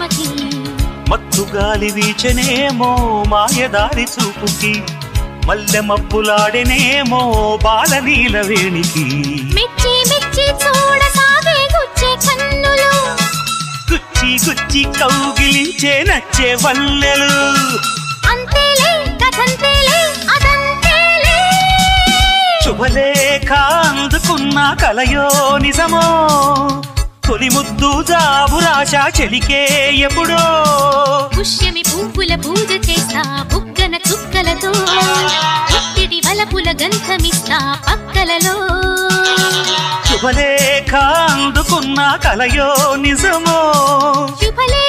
ప్రేమకి మత్తు గాలి వీచనేమో మాయదారి చూపుకి మల్లె మబ్బులాడెనేమో బాలనీల వేణికి మెచ్చి మెచ్చి చూడసాగే గుచ్చే కన్నులు గుచ్చి గుచ్చి కౌగిలించే నచ్చే వల్లెలు అంతేలే కథంతేలే అదంతేలే శుభలేఖ అందుకున్న కలయో నిజమో తొలి ముద్దు జాబురాశ చెలికే ఎప్పుడో పుష్యమి పువ్వుల పూజ చేస్తా బుగ్గన చుక్కలతో పుట్టిడి వలపుల గంధమిస్తా పక్కలలో శుభలేఖ అందుకున్న కలయో నిజమో శుభలే